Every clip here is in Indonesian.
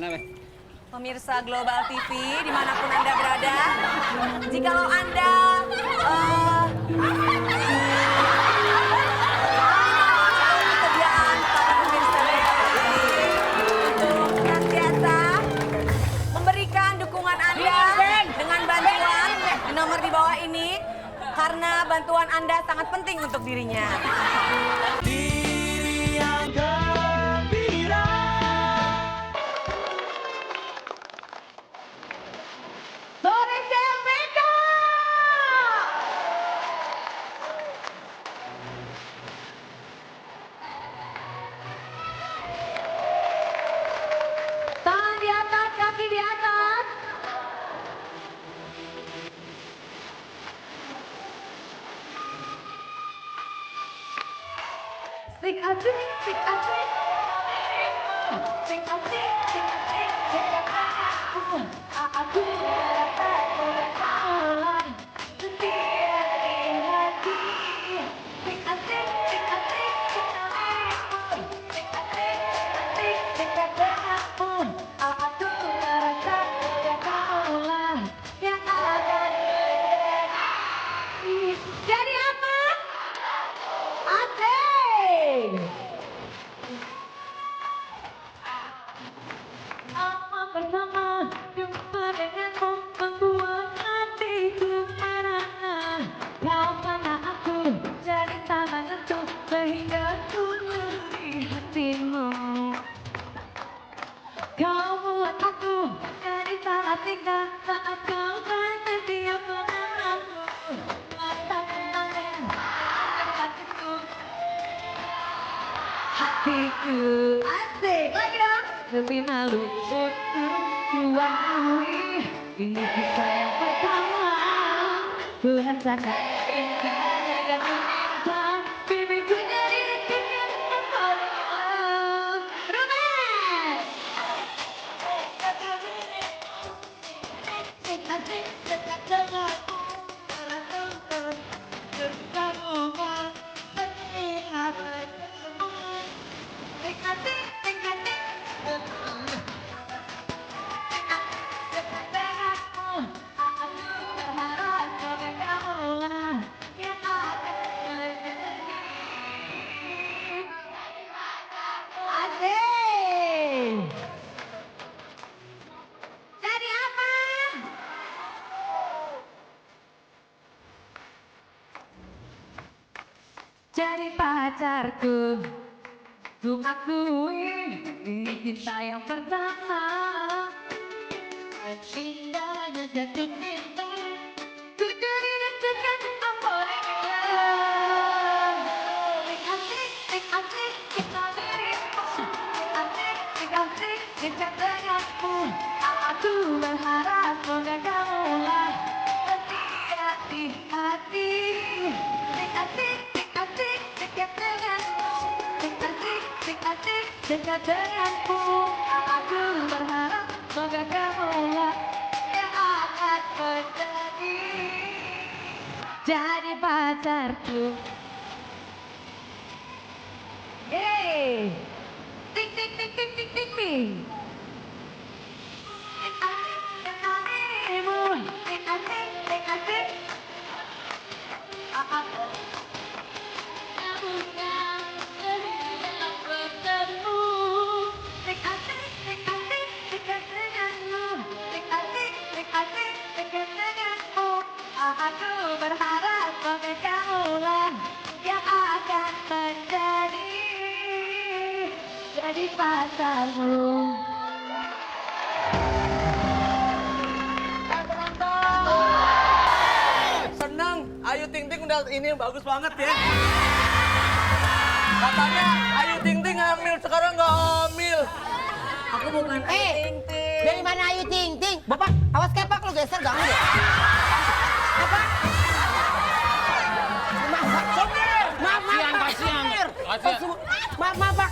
Kenapa? Pemirsa Global TV, dimanapun Anda berada, jikalau Anda kebiasaan para pemirsa Global TV untuk senantiasa memberikan dukungan Anda dengan bantuan di nomor di bawah ini, karena bantuan Anda sangat penting untuk dirinya. Tangan di atas, kaki di atas. Sing asik, sing asik. Sing asik, sing asik. Aku merasa bersalah setia di hati. Sing asik, sing asik, sing asik. Sing asik, asik, sing asik. Aku merasa bersalah yang akan terjadi. Jadi apa? Asik. Apa bersama jumpa denganmu membuat hatiku merana. Kau pernah aku jadi tak menentu sehingga ku ngeri hatimu. Kau buat aku jadi salah tingkah saat kau tanya dia mengenalku. Mata kenangan hatiku. Hatiku asik lagi dong. Lebih malu untuk diakui. Ini kita yang pertama. Ku rasakan indahnya dan cinta. Bibiku jadi rezekinya yang paling love. Ruben! Asik dekat denganku. Kamu melihat jadi apa? Jadi pacarku. Ku akui ini cinta yang pertama. Indahnya jatuh cinta. Ku jadi deg-degan apa yang bilang. Sing asik, sing asik, kita dirimu. Sing asik, sing asik, dekat denganmu. Aku berharap semoga kamulah setia di hati. Sing asik, sing asik, dekat denganmu. Sing asik, sing asik, dekat denganku. Aku berharap semoga kamulah yang akan menjadi pacarku. Yeay. Tik tik tik tik tik tik tik. Sing asik, sing asik-mu. Sing asik, sing asik. Aku berharap semoga kamulah yang akan jadi pacarmu. Senang, Ayu Ting Ting udah ini bagus banget ya. Katanya Ayu Ting Ting hamil, sekarang nggak hamil. Aku bukan Ayu Ting Ting. Dari mana Ayu Ting Ting? Bapak, awas kepak lu geser gak ya? Apa? Maaf, sopir. Maaf, sopir. Maaf, Pak.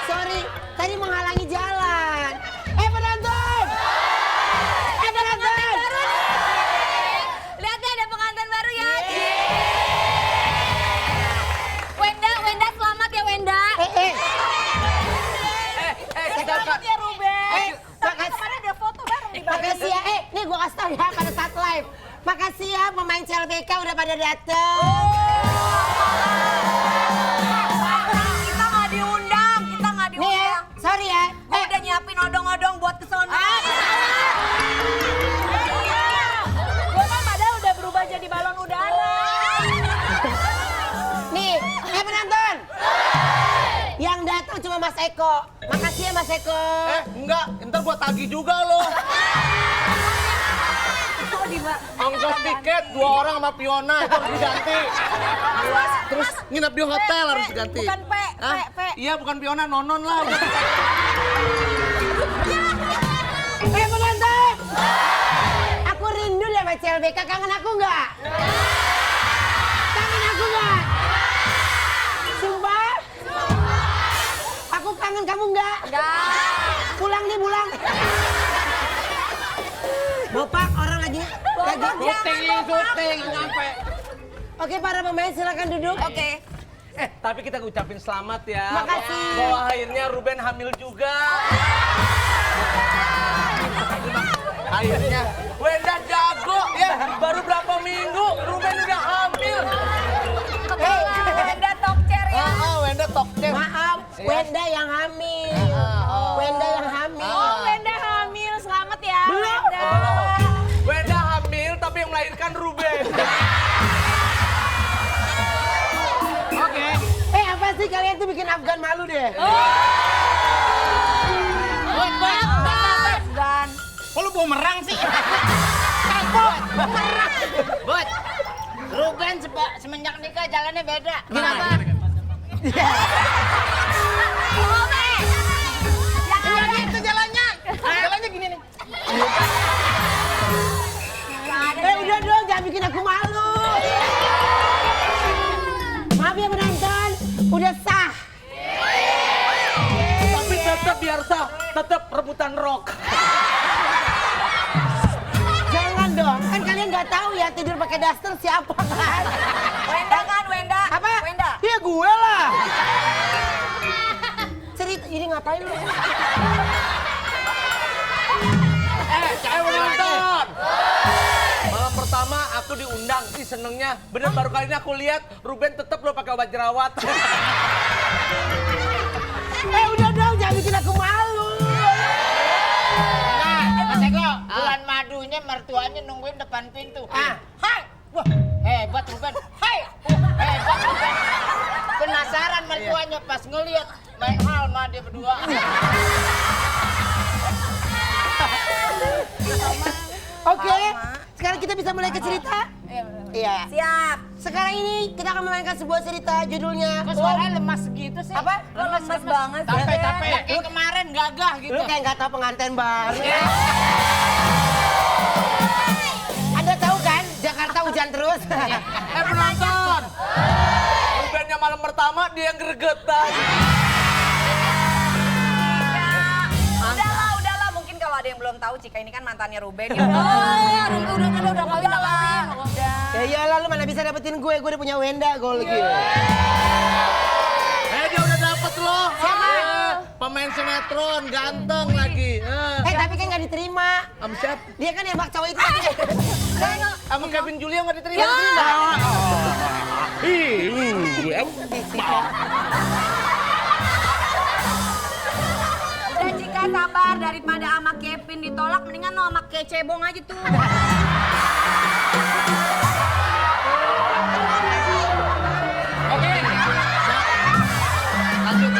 Sorry, tadi menghalangi jalan. Penonton! Penonton! Lihat deh, ada pengantin baru ya. Wenda, selamat ya Wenda. Kita CLBK udah pada dateng. Kita nggak diundang. Nih ya, sorry ya. Gue udah nyiapin odong-odong buat kesono. Gue kan padahal udah berubah jadi balon udara. Nih, penonton. Yang datang cuma Mas Eko. Makasih ya Mas Eko. Enggak, ntar gua tagih juga loh. Ongkos tiket 2 orang sama Fiona itu harus diganti. Terus nginep di hotel harus diganti. Bukan Hah? Iya bukan Fiona, Nonon lah. Penonton. Aku rindu ya sama CLBK. Kangen aku nggak? Kangen aku nggak? Sumpah? Aku kangen kamu nggak? Pulang nih, pulang. Bopak, orang lagi Syuting nyampe. Oke, para pemain silakan duduk. Oke. Tapi kita ngucapin selamat ya. Makasih. Bahwa akhirnya Ruben hamil juga. Akhirnya Wenda jago ya. Baru berapa minggu Ruben udah hamil. Wenda tokcer ya. Wenda tokcer. Maaf, Wenda yang hamil. Wenda yang hamil. Oh, Wenda hamil. Selamat ya. Belum. Wenda hamil tapi yang melahirkan Ruben. Oke. Apa sih kalian tuh bikin Afgan malu deh? Dan Kok lu bumerang sih? Bud, Ruben semenjak nikah jalannya beda. Kenapa? Iya gitu jalannya. Jalannya gini nih. Udah dong, jangan bikin aku malu. Maaf ya penonton, udah sah. Tapi tetap biar sah, tetap rebutan rok. Jangan dong, kan kalian nggak tahu ya tidur pakai daster siapa kan? Wenda kan, Wenda. Apa? Wenda. Iya gue lah. Cerita, ini ngapain lu? Penonton. Malam pertama aku diundang sih senengnya. Bener baru kali ini aku lihat Ruben tetap lo pakai obat jerawat. Udah dong, jangan bikin aku malu. Mas Eko, bulan madunya mertuanya nungguin depan pintu. Ah. Hai! Wah, hebat Ruben. Hai! Hebat Ruben. Penasaran mertuanya pas ngeliat main hal sama dia berdua. Oke, sekarang kita bisa mulai ke cerita? Iya. Siap. Sekarang ini kita akan memainkan sebuah cerita judulnya. Kok suaranya lemas gitu sih? Apa? Lo lemes banget. Capek. Kayak kemarin gagah gitu. Lu kayak nggak tahu pengantin baru. Anda tahu kan, Jakarta hujan terus. Penonton. Rubennya malam pertama dia yang gregetan. Udahlah. Mungkin kalau ada yang belum tahu, Cika ini kan mantannya Ruben. Ya udah kawin lah. Ya iyalah, lu mana bisa dapetin gue udah punya Wenda gol gitu. Dia udah dapet loh. Siapa? Pemain sinetron, ganteng lagi. Tapi kan nggak diterima. Sama siapa? Dia kan nembak cowok itu tadi. Sama Kevin Julio nggak diterima. Udah Cika sabar, daripada sama Kevin ditolak, mendingan lo sama Kecebong aja tuh. Lanjut.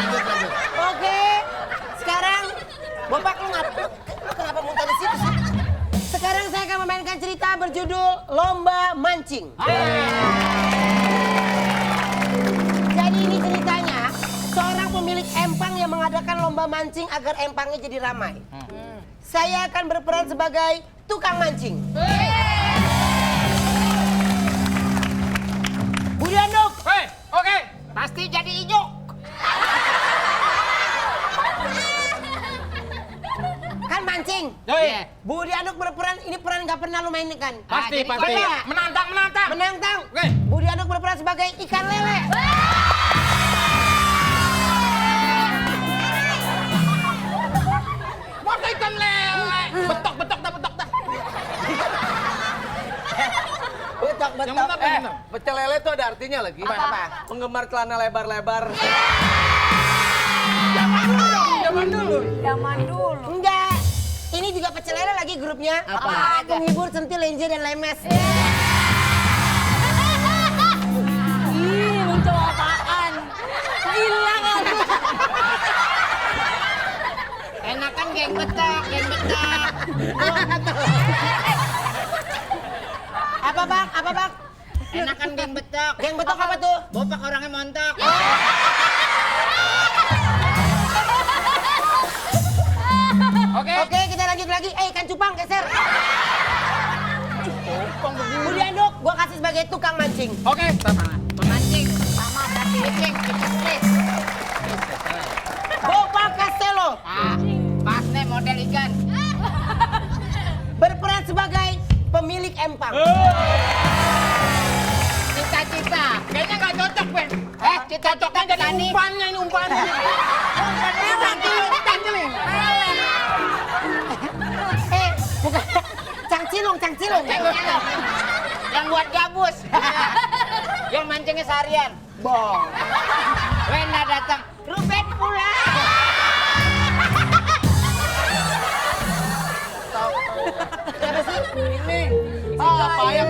Oke, sekarang Bapak lu kenapa muntah di situ sih? Sekarang saya akan memainkan cerita berjudul Lomba Mancing. Jadi ini ceritanya, seorang pemilik empang yang mengadakan lomba mancing agar empangnya jadi ramai. Saya akan berperan sebagai tukang mancing. Budi Anduk. Oke. Pasti jadi ijuk. Kan mancing. Iya. Budi Anduk berperan, ini peran nggak pernah lu mainin kan? Pasti. Iya. Menantang. Menantang. Oke. Budi Anduk berperan sebagai ikan lele. Masa ikan lele. Betok dah. Betok. pecel lele itu ada artinya lagi. Apa? Penggemar celana lebar-lebar. Zaman dulu. Enggak. Ini juga pecel lele lagi grupnya. Apa? Penghibur centil, lenjer, dan lemes. Ih, mencoba apaan? Gila kan? Enakan geng betak, geng betak. Apa bang? Apa bang? Enakan geng betak. Geng betok apa tuh? Bopak orangnya montok. Oke, kita lanjut lagi. Ikan cupang geser. Budi Anduk, gua kasih sebagai tukang mancing. Oke. Pemancing. Sama berarti. Fishing, fishing. Bopak Castello Pas nih model ikan. berperan sebagai pemilik empang. Cita-cita. Kayaknya nggak cocok, Ben. Cita-cita jadi umpannya ini umpannya. Bukan. Cangcilung. Yang buat gabus. Yang mancingnya seharian. Bong. Wena datang. Ruben pulang. Siapa sih? Ini. Siapa yang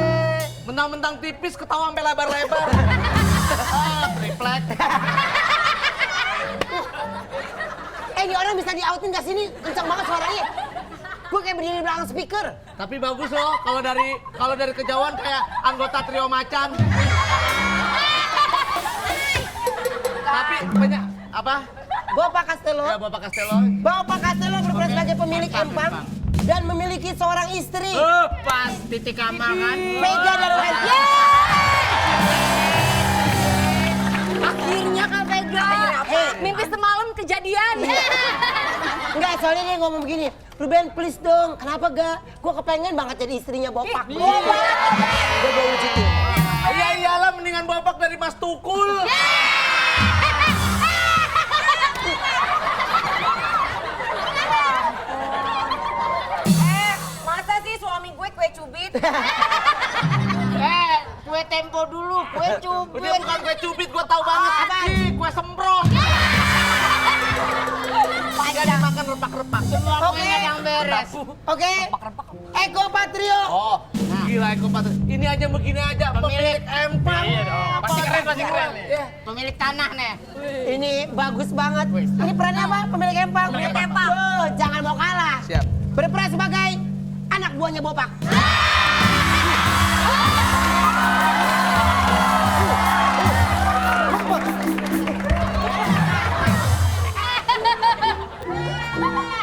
mentang-mentang tipis ketawa sampai lebar-lebar. Triplek. Ini orang bisa di-outin gak sini? Kencang banget suaranya. Gue kayak berdiri di belakang speaker. Tapi bagus loh kalau dari kejauhan kayak anggota trio macan. Tapi banyak apa? Bopak Castello. Ya Bapak Castello. Bopak Castello berperan sebagai pemilik empang dan memiliki seorang istri. Pas titik amal kan. Mega Darwanti. Akhirnya Kak Vega. Mimpi semalam kejadian. Enggak, soalnya dia ngomong begini. Ruben, please dong. Kenapa gak? Gue kepengen banget jadi istrinya Bopak. Gue mau wujutin. Iya iyalah mendingan Bapak dari Mas Tukul. Masa sih suami gue kue cubit? Kue tempo dulu, kue Udah cubit. bukan kue cubit, gua tahu banget. Ih, kue semprong. Nggak dimakan repak-repak. Semua Oke. kuenya yang beres. Oke? Eko Patrio. Oh, gila Eko Patrio. Ini aja begini aja, pemilik empang. Pasti keren. Pemilik tanah nih. Ini bagus banget. Ini perannya apa? Pemilik empang. Pemilik empang. Oh, jangan mau kalah. Siap. Berperan sebagai anak buahnya Bopak.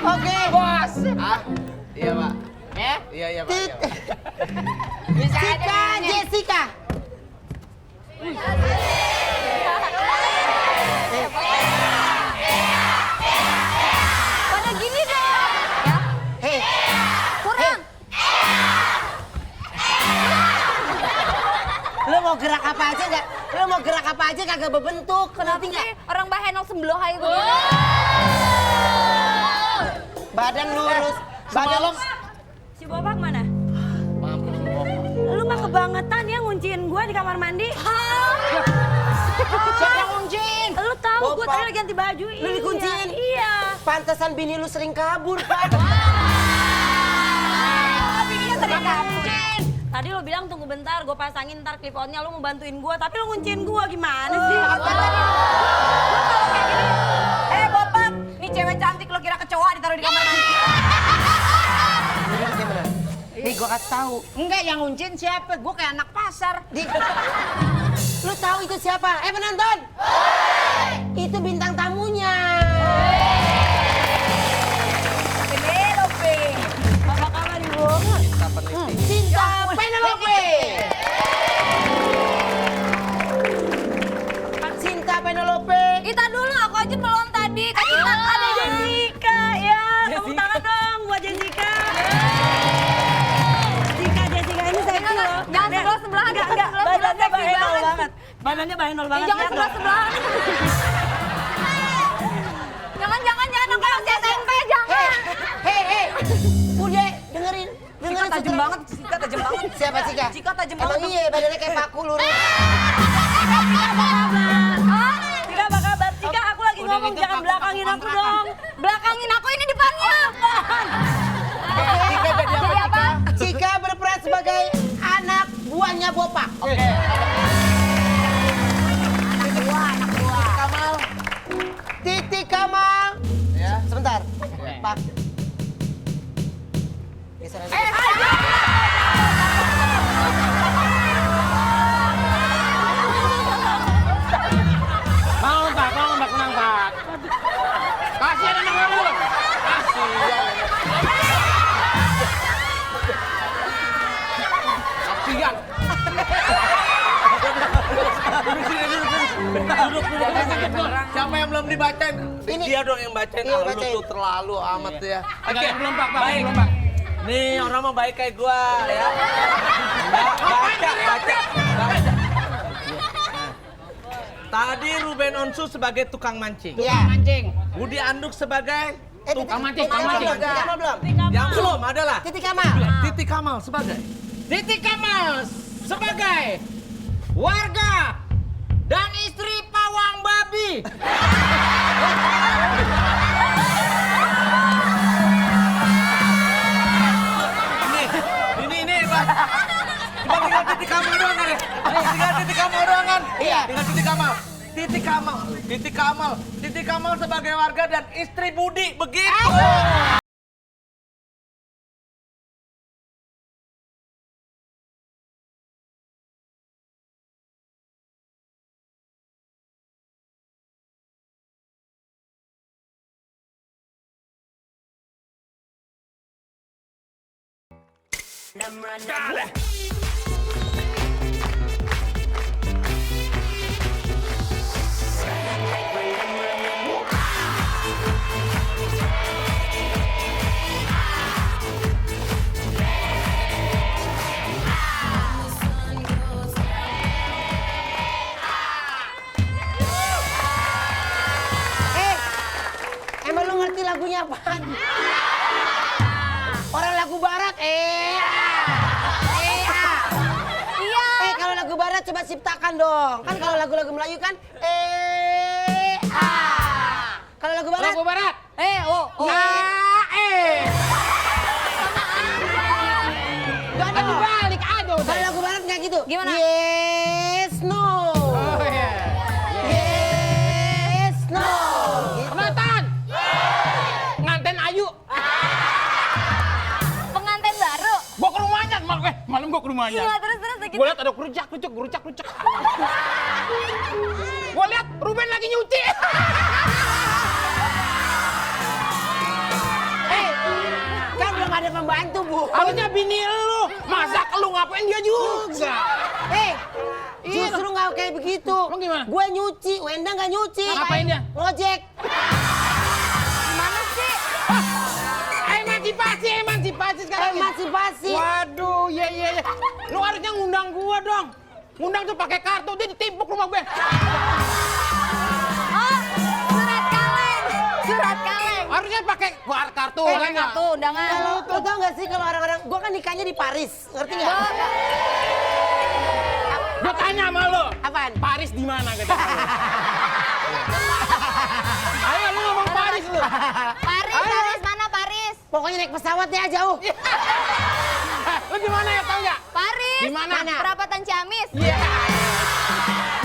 Oke. Bos. Ah, iya Pak. Iya Pak. Tit. Bisa Cika aja. Jessica. Pada gini dong. Ya, Hei, kurang. lo mau gerak apa aja nggak? Lo mau gerak apa aja kagak berbentuk. Kenapa Ngerti nggak? sih orang Bahenol sembloh itu? Badan lurus. Badan Si Bopak mana? Mampus lu Bapak. Lu mah kebangetan ya ngunciin gua di kamar mandi. Siapa yang ngunciin? Lu tahu gua Bopak. tadi lagi ganti baju. Lu dikunciin? Iya. pantesan bini lu sering kabur, Pak. Bininya sering kuncin. Tadi lo bilang tunggu bentar, gue pasangin ntar clip on-nya, lo mau bantuin gue, tapi lo ngunciin gue gimana sih? Lo kalau kayak gini, Bopak, nih cewek cantik lo kira kecoa ditaruh di kamar mandi. Nih gua kasih tahu. Enggak, yang nguncin siapa? Gue kayak anak pasar. Lu tahu itu siapa? Penonton. Itu bintang tamunya. Penelope. Apa kabar Ibu? Cinta Penelope. Cinta Penelope. Kita dulu, aku aja belum tadi. Kan kita ada Jessica ya. Tepuk tangan dong buat Jessica. Jessica ini seksi loh. Jangan sebelah-sebelahan. Enggak. Badannya bahenol banget. Badannya bahenol banget. Jangan sebelah-sebelahan. Jangan, aku masih SMP, jangan. Hei. Udah dengerin. Jessica tajam banget, Jessica tajam banget. Siapa Cika? Cika tajam Emang banget. iya badannya kayak paku lurus. Cika apa kabar? Cika aku lagi ngomong jangan belakangin aku dong. Belakangin aku ini depannya. Cika jadi apa? Cika berperan sebagai anak buahnya Bopak. Kamal. Titik Kamal. Ya. Sebentar. Pak. Geser aja. Bangun Pak, tenang Pak. Kasihan anak kamu. Kasihan. Kasihan. Duduk. Siapa yang belum dibacain? Ini. Dia dong yang bacain. Iya, Ah, lu bacain. tuh terlalu amat ya. Oke, belum Pak, baik. belum Pak. Nih orang mau baik kayak gua ya. Baca. Tadi Ruben Onsu sebagai tukang mancing. Iya. Mancing. Budi Anduk sebagai Tukang mancing, Titik Kamal belum? Titik Kamal belum? yang belum adalah Titik Kamal. Titi Kamal sebagai Titik Kamal sebagai warga dan istri pawang babi. ini Pak. Cuma tinggal Titi Kamal doang kan ya? Tinggal Titi Kamal doang kan? Iya. Tinggal Titi Kamal sebagai warga dan istri Budi begitu. Emang lu ngerti lagunya apaan? Orang lagu barat, Iya. kalau lagu barat coba ciptakan dong. Kan kalau lagu-lagu Melayu kan, Kalau lagu barat, Lagu barat. Oh. gak ada. Balik aja udah. Kalau lagu barat nggak gitu. Gimana? Yes, no. Oh iya. Yes, no. Gitu. Penonton. Nganten Ayu. Pengantin baru. Gua ke rumahnya, malam gua ke rumahnya. Iya, terus gitu. Gua lihat ada kerucak. Gua lihat Ruben lagi nyuci. Kan belum ada pembantu, Bu. Harusnya bini lu. Masak lu ngapain dia juga? Justru nggak kayak begitu. Emang gimana? Gue nyuci, Wenda nggak nyuci. Ngapain dia? Ngojek. Gimana sih? Emansipasi sekarang. Emansipasi. Waduh, iya. Lu harusnya ngundang gua dong. Ngundang tuh pakai kartu, dia ditimpuk rumah gue. Oh, surat kaleng. Harusnya pakai kartu, kan nggak? Kartu undangan. Kalau lo tau nggak sih kalau orang-orang, gue kan nikahnya di Paris, ngerti nggak? Gua tanya sama lu. Apaan? Paris di mana kata lu? Ayo lu ngomong Paris lu. Paris, mana Paris? Pokoknya naik pesawat ya jauh. Lu di mana ya, tau nggak? Paris. Di mana? Perapatan Ciamis. Iya.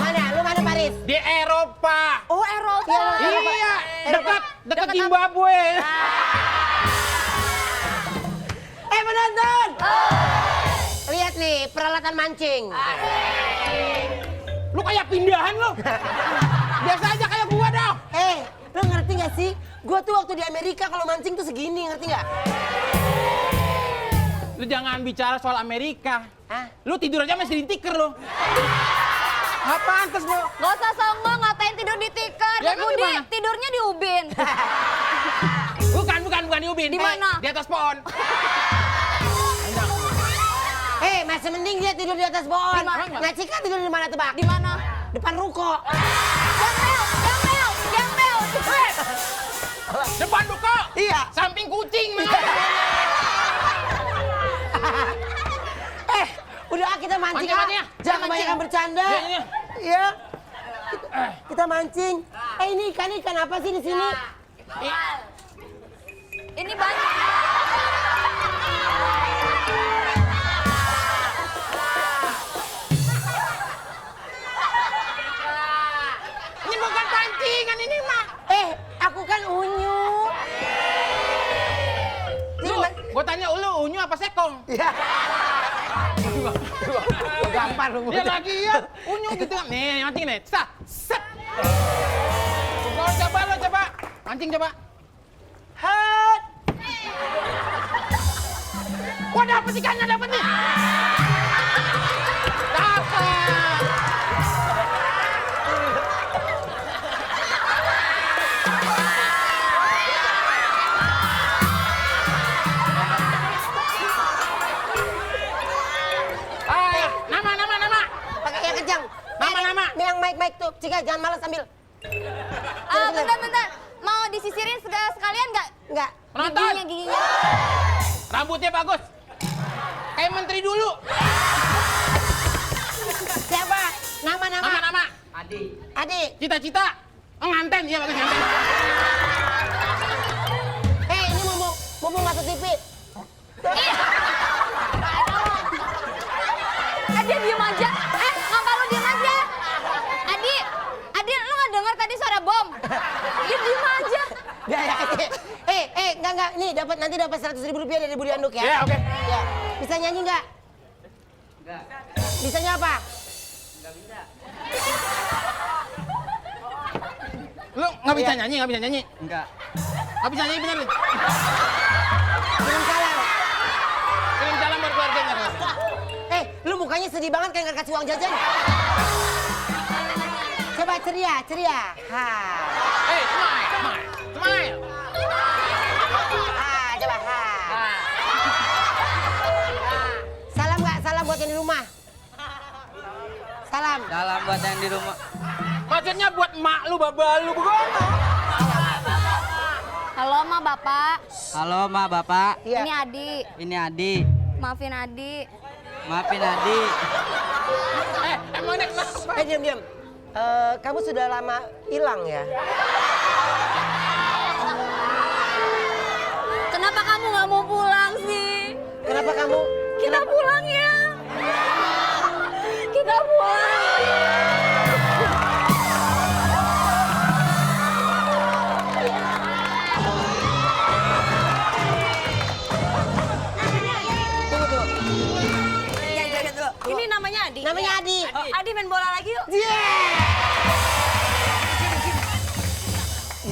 Mana? Lu mana Paris? Di Eropa. Oh, Eropa. Iya, dekat Dekat Zimbabwe. Penonton! Lihat nih, peralatan mancing. Lu kayak pindahan lu. Biasa aja kayak gua dong. Lo ngerti nggak sih? Gue tuh waktu di Amerika kalau mancing tuh segini, ngerti nggak? Lu jangan bicara soal Amerika. Hah? Lu tidur aja masih di tikar lu. Nggak pantas lu. Gak usah sombong, ngatain tidur di tikar. Ya, emang Budi gimana? tidurnya di ubin. Bukan di ubin. Di mana? Di atas pohon. Masih mending dia tidur di atas pohon. Di mana? Nah, Cika tidur di mana tebak? Di mana? Depan ruko. Gembel. Depan duko. Iya. Samping kucing. kita mancing, Mancing, mancing, ya. Jangan kebanyakan bercanda. Iya. Iya. Kita mancing. Ini ikan apa sih di sini? Ini banyak. Ini bukan pancingan ini mah. Aku kan unyu. Lu, gua tanya lu unyu apa sekong? Iya. Gampang lu. Dia lagi ya, unyu gitu kan. Nih, mancing nih. Set. Lo coba. Mancing coba. Hat. Wah, dapet ikannya, dapet nih. Dapet. Nama. Pakai yang kencang. Nama. Yang mic tuh. Cika, jangan malas ambil. Bentar. Mau disisirin sekalian nggak? Enggak. Penonton. Giginya. Rambutnya bagus. Kayak menteri dulu. Siapa? Nama. Nama. Adi. Cita-cita. Nganten, iya bagus nganten. Ini mumpung masuk TV. Dia diem aja. Ngapa lu diem aja? Adi, lu nggak dengar tadi suara bom? Dia diem aja. Enggak. Nih nanti dapat 100.000 rupiah dari Budi Anduk ya. Iya, oke. Ya. Bisa nyanyi enggak? Enggak. Bisanya apa? Enggak bisa. Lu nggak bisa nyanyi? Enggak. Nggak bisa nyanyi bener nih. Kirim salam. Kirim salam buat keluarganya. Lu mukanya sedih banget kayak nggak kasih uang jajan. Coba ceria. Ha. Smile. Coba ha. Salam nggak? Salam buat yang di rumah. Salam. Salam buat yang di rumah. Maksudnya buat mak lu, baba lu, begono. Halo, Ma, Bapak. Halo, Ma, Bapak. Iya. Ini Adi. Ini Adi. Maafin Adi. Maafin Adi. Emang nek kenapa? Diam. Kamu sudah lama hilang ya? Kenapa kamu nggak mau pulang sih? Kenapa kamu? Kita pulang ya. Kita pulang. Tunggu. Jaga dulu. Ini namanya Adi. Namanya Adi. Adi main bola lagi yuk.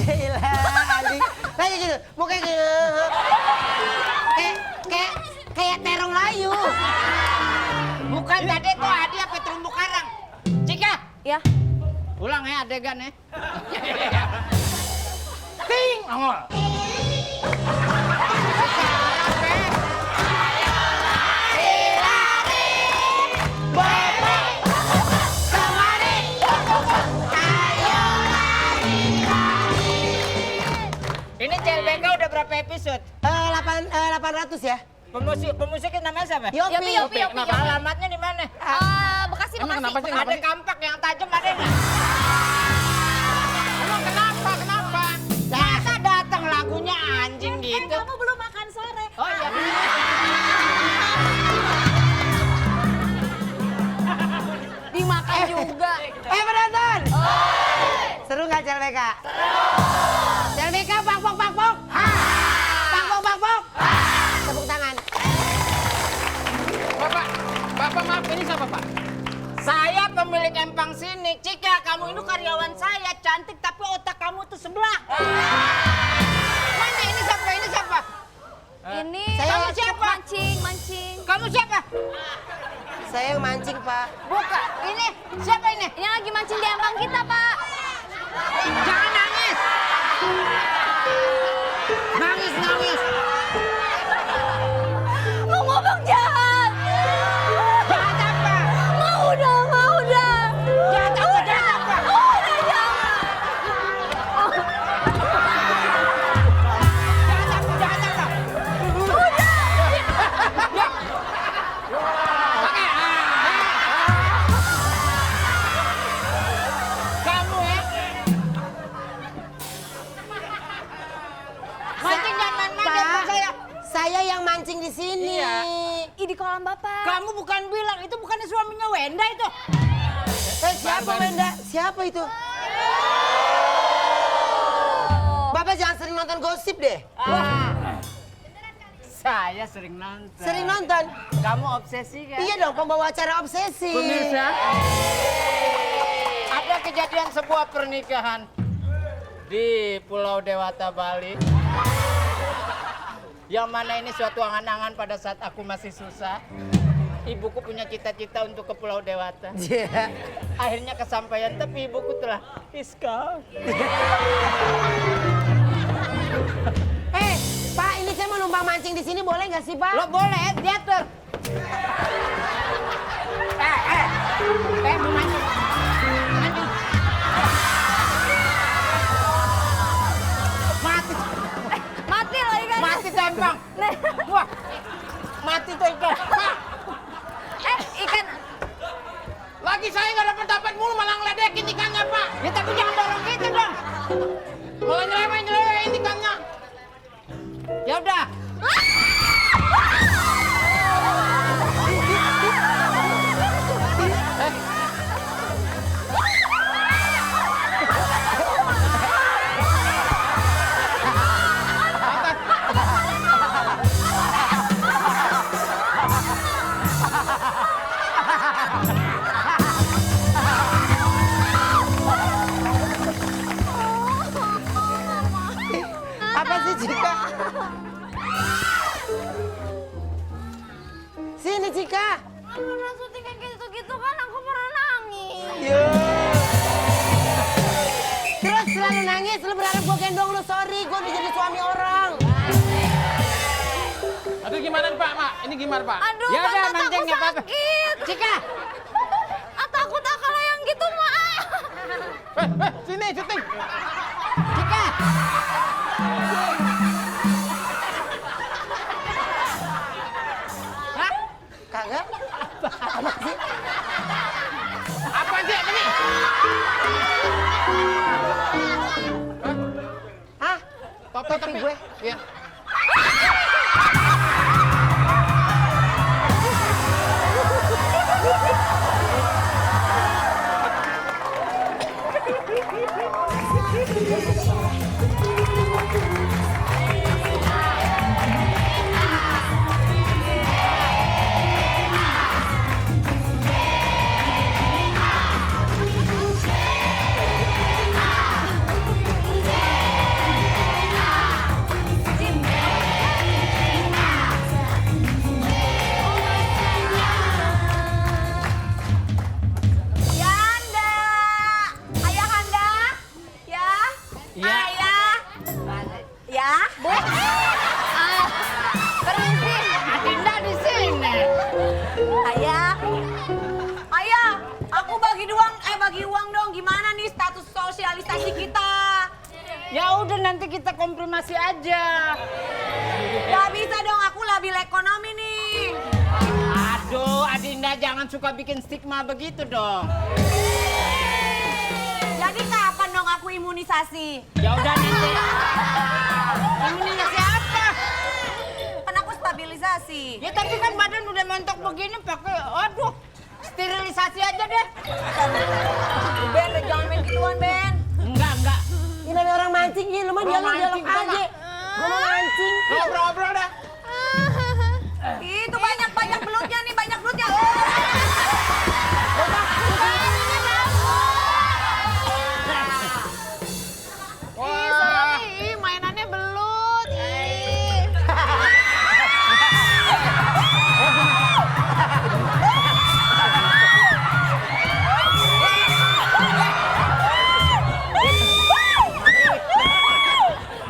Gila, Adi. Kayak gitu, mukanya gitu. Kayak terong layu. Bukan tadi tuh Adi apa terumbu karang. Cika, Ya. ulang ya adegan ya. Ting, nongol. Ini CLBK udah berapa episode? 800 ya? Pemusiknya namanya siapa? Yopi. Kenapa alamatnya di mana? Bekasi. Emang kenapa sih? Ada kampak yang tajam ada nggak? Emang kenapa? Datang lagunya anjing gitu. Kamu belum makan sore. Oh iya. Dimakan juga. Penonton! Seru nggak CLBK? CLBK pang-pong! Pang-pong! Tepuk tangan. Bapak maaf, ini siapa Pak? Saya pemilik empang sini. Cika, kamu ini karyawan saya, cantik tapi otak kamu tuh sebelah. Mana ini siapa? Ini Kamu siapa? Mancing. Kamu siapa? Saya yang mancing, Pak. Buka. Ini siapa ini? Ini lagi mancing di empang kita, Pak. Jangan nangis. Nangis. Mau ngomong jahat. Jahat apa? Mau udah. Jahat apa? Udah jangan. Jahat apa? Udah. Pakai. Saya yang mancing di sini. Iya. Ih, di kolam Bapak. Kamu bukan bilang itu bukannya suaminya Wenda itu? Siapa Wenda? Siapa itu? Bapak jangan sering nonton gosip deh. Saya sering nonton. Sering nonton? Kamu obsesi kan? Iya dong, pembawa acara obsesi. Pemirsa, ada kejadian sebuah pernikahan di Pulau Dewata, Bali. Yang mana ini suatu angan-angan pada saat aku masih susah. Ibuku punya cita-cita untuk ke Pulau Dewata. Iya. Akhirnya kesampaian, tapi ibuku telah iskal. Pak, ini saya mau numpang mancing di sini, boleh nggak sih, Pak? Lo boleh, diatur. Mau mancing. Mancing. Mati. Mati loh ikan. Mati tuh empang. Wah, mati tuh ikan. Pak, Ikan. lagi saya nggak dapat mulu malah ngeledekin ikannya, Pak. Ya tapi jangan dorong gitu dong. Malah nyelewein ikannya. Ya udah. Apa sih, Cika? Sini, Cika. Pernah syuting kayak gitu-gitu kan aku pernah nangis. Terus selalu nangis, lu berharap gue gendong lu, sorry, gue udah jadi suami orang. Aduh gimana Pak, Mak? Ini gimana Pak? Aduh, Ya udah, pantat aku mancing, nggak apa-apa. sakit. Cika. Takut kalau yang gitu mah. Sini syuting. Cika. Hah? Kagak? Apa sih? Apa sih ini? Hah? Topi gue? Iya. Yanda, ayah Handa, ya, Iya. ayah, ya, bu, permisi, Adinda di sini. ayah, aku bagi uang dong, gimana nih status sosialisasi kita? Ya udah nanti kita konfirmasi aja. Gak bisa dong, aku labil ekonomi nih. Aduh, Adinda jangan suka bikin stigma begitu dong. Jadi kapan dong aku imunisasi? Ya udah nanti. Imunisasi apa? Kan aku stabilisasi. Ya tapi kan badan udah montok begini pakai, aduh, sterilisasi aja deh. Ben, jangan main gituan, Ben. Enggak. Ini namanya orang mancing, ini lu mah dialog mancing, aja. Gue mau mancing. Ngobrol-ngobrol dah. Itu banyak belutnya nih, banyak belutnya. Wah. Mainannya belut. Ih.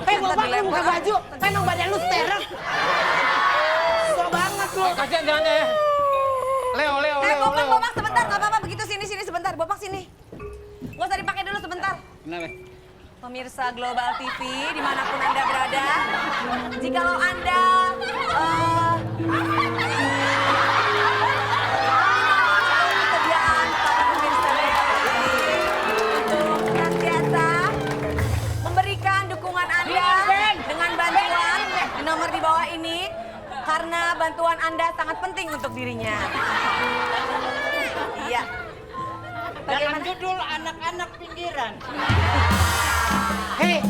Bapak lu buka baju, kan emang badan lu steril. So banget lu. Kasihan jangan ya. Leo. Bopak sebentar, nggak apa-apa begitu sini sebentar, Bopak sini. Nggak usah dipakai dulu sebentar. Kenapa? Pemirsa Global TV dimanapun Anda berada, jikalau Anda kesediaan para pemirsa Global TV untuk senantiasa memberikan dukungan Anda dengan bantuan di nomor di bawah ini karena bantuan Anda sangat penting untuk dirinya. Iya. Dalam judul anak-anak pinggiran. Hei,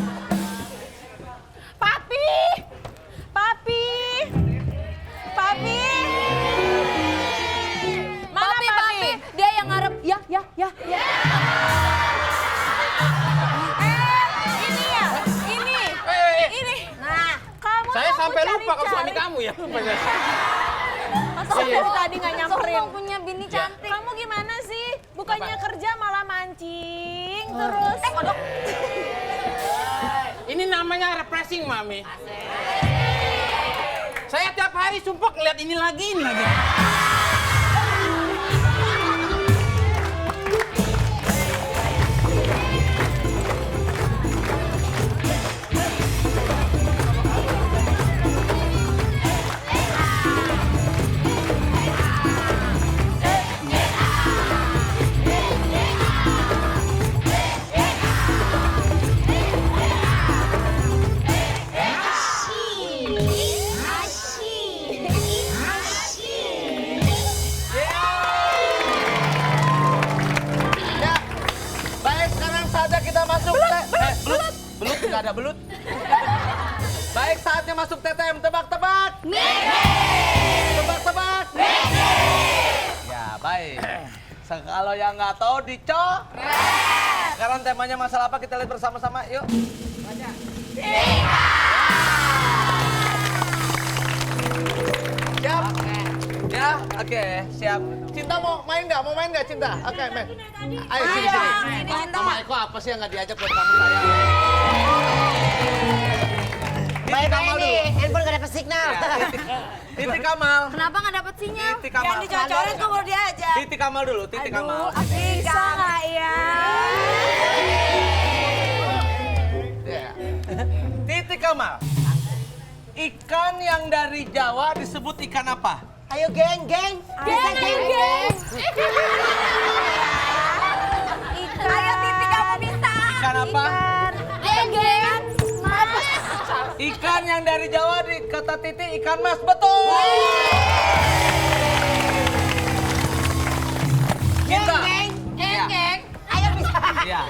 Papi! Papi! Papi! Mana Papi? Dia yang ngarep. Ya. Ini ya? Ini. Nah, kamu Saya aku sampai lupa kalau cari-cari. suami kamu ya. Masa dari tadi nggak nyamperin? Aku punya bini cantik. Kamu gimana sih? Bukannya kerja malah mancing terus. Kodok. Ini namanya refreshing, Mami. Saya tiap hari sumpah ngeliat ini lagi. Ya, baik sekarang saatnya kita masuk. Belut, nggak ada belut. Baik saatnya masuk TTM, tebak-tebak. Tebak-tebak. Ya baik. Kalau yang nggak tahu dicok. Sekarang temanya masalah apa kita lihat bersama-sama, yuk. Siap? Ya, oke, siap. Cinta mau main nggak? Mau main nggak Cinta? Oke, main. Ayo sini. Sama Eko apa sih yang nggak diajak buat kamu sayang? baik-baik nih, handphone gak dapet signal. Titik Kamal. Kenapa nggak dapet sinyal? Titik Kamal. Yang dicocorin tuh baru diajak. Titik Kamal dulu, Titik Kamal. Bisa nggak ya? Ya. Titik Kamal. Ikan yang dari Jawa disebut ikan apa? Ayo geng. Bisa geng. Ayo Titi kamu bisa. Ikan apa? Geng. Ikan yang dari Jawa di kata Titi ikan mas, betul. Cinta. Geng. Ayo bisa. Ya.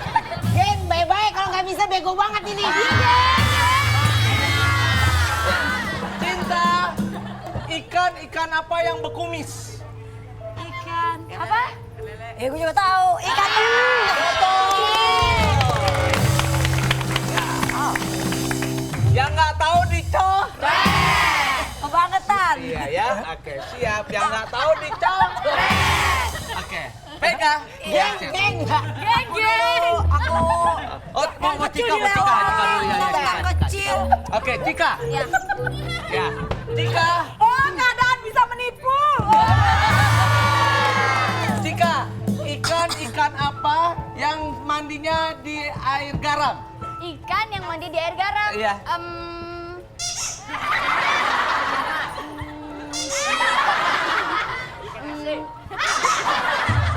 Geng, baik-baik. Kalau nggak bisa bego banget ini. Cinta. Ikan apa yang berkumis? Ikan. Apa? Gue juga tahu. Ikan Yang nggak tahu dicok. kebangetan. Iya ya, oke siap. Yang nggak tahu dicok. Oke, Pega. Iya, siap. Geng. Aku Oh, mau Cika, mau Cika. Cika dulu ya, Cika. kecil. Oke, Cika. Ya. Ya, Cika. Oh, keadaan bisa menipu. Cika, ikan apa yang mandinya di air garam? Ikan yang mandi di air garam. Iya.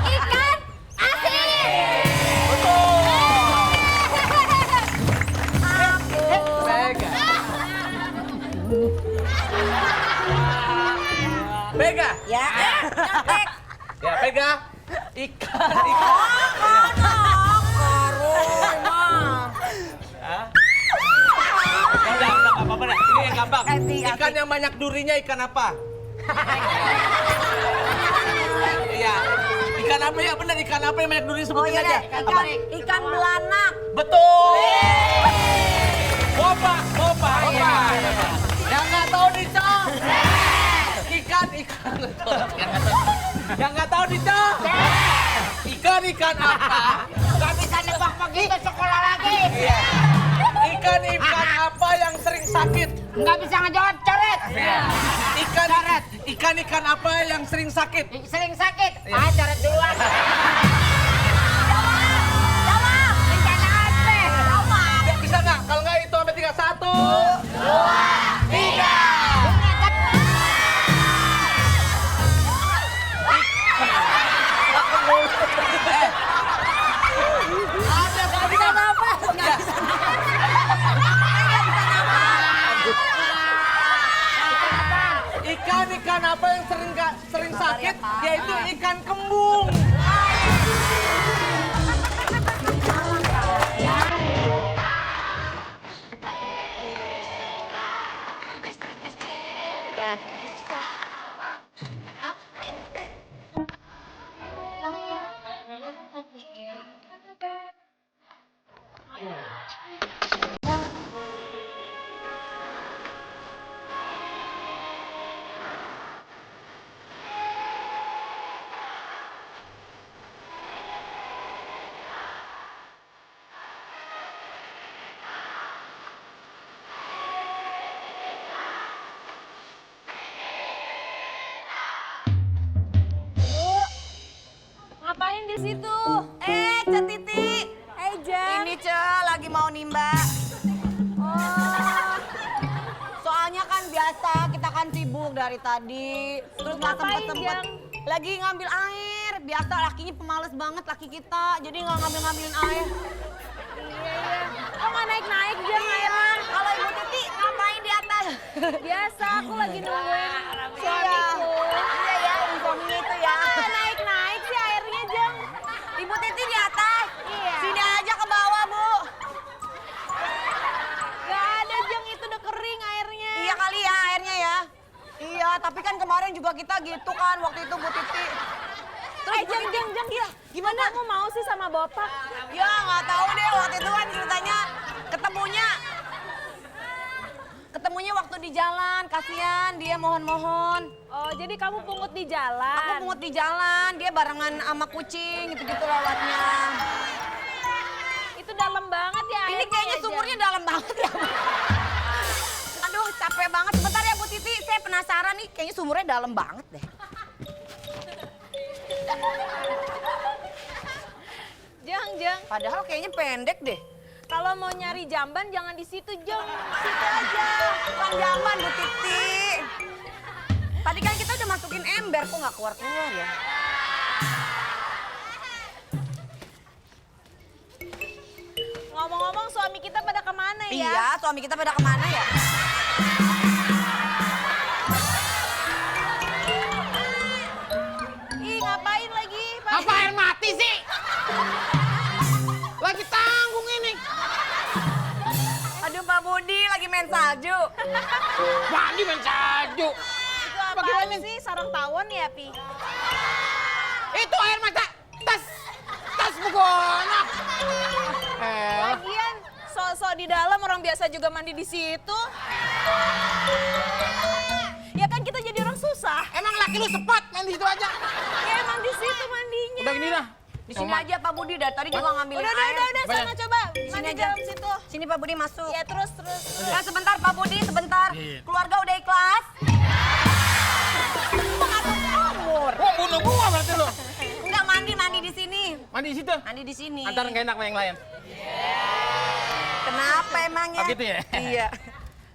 Ikan asin. Pega. Pega. Ya. Ya, Pega. Ikan. Hah? Enggak apa-apa dah. Ini yang gampang. Ikan yang banyak durinya ikan apa? Iya. Ikan apa ya? Benar ikan apa yang banyak duri sebutin aja. Apa? Ikan belanak. Betul. Boba. Yang nggak tahu dicok. Ikan. Yang nggak tahu dicok. Ikan apa? Gak bisa nebak begitu sekolah lagi. Iya. Ikan apa yang sering sakit? Nggak bisa ngejawab, coret. Ikan apa yang sering sakit? Sering sakit. Ah, coret duluan. Bisa nggak? Kalau nggak itu sampai 3. 1, 2, 3. ikan apa yang sering sakit? Yaitu ikan kembung. Ngapain di situ? Ce Titi. Jang. Ini Ce lagi mau nimba. Oh, Soalnya kan biasa kita kan sibuk dari tadi. Terus nggak Ngapain, sempet-sempet. Jang? Lagi ngambil air. Biasa lakinya pemalas banget laki kita. Jadi nggak ngambilin air. iya. Kok nggak naik-naik Jang airnya? Kalau Ibu Titi ngapain di atas? Biasa, aku lagi nungguin Iya. suamiku. Iya ya, suaminya itu ya. Kok naik-naik sih airnya Jang? Ibu Titi di atas. Iya. Sini aja ke bawah, Bu. Gak ada Jang, itu udah kering airnya. Iya kali ya airnya ya. Iya, tapi kan kemarin juga kita gitu kan waktu itu Bu Titi. Jang, iya. Gimana? Kamu mau sih sama Bapak? Ya nggak tahu deh waktu itu kan ceritanya ketemunya waktu di jalan, kasihan dia mohon-mohon. Oh, jadi kamu pungut di Aku jalan? pungut di jalan, dia barengan sama kucing gitu-gitu lewatnya. Itu dalam banget ya Ini airnya kayaknya ya, sumurnya Jang? dalam banget ya. Aduh capek banget, sebentar ya Bu Titi, saya penasaran nih, kayaknya sumurnya dalam banget deh. Jang. Padahal kayaknya pendek deh. Kalau mau nyari jamban jangan di situ, Jang. Situ aja. Bukan zaman Bu Titi. Tadi kan kita udah masukin ember, kok nggak keluar-keluar ya? Ngomong-ngomong suami kita pada kemana ya? Iya, suami kita pada kemana ya? Ih, ngapain lagi? Apa air mati sih? Lagi tanggung ini. Aduh Pak Budi lagi main salju. Mandi main salju. Itu apaan Bagaimana? sih? Sarang tawon ya, Pi? Itu air mata. Tas bugonak. Lagian, sok-sok di dalam orang biasa juga mandi di situ. Ya kan kita jadi orang susah. Emang laki lu sepot main di situ aja. Ya emang di situ mandinya. Udah gini dah. Di sini aja Pak Budi, dari tadi juga ngambilin Udah, air. sana Banyak. coba. Sini Mandi aja. dalam situ. Sini Pak Budi masuk. Ya terus. Ya sebentar Pak Budi, sebentar. Keluarga udah ikhlas. Kok nggak sumur? Wah, bunuh gua berarti lu. Enggak mandi di sini. Mandi di situ. Mandi di sini. Antar nggak enak sama yang lain. Kenapa emangnya? Oh gitu ya? Iya.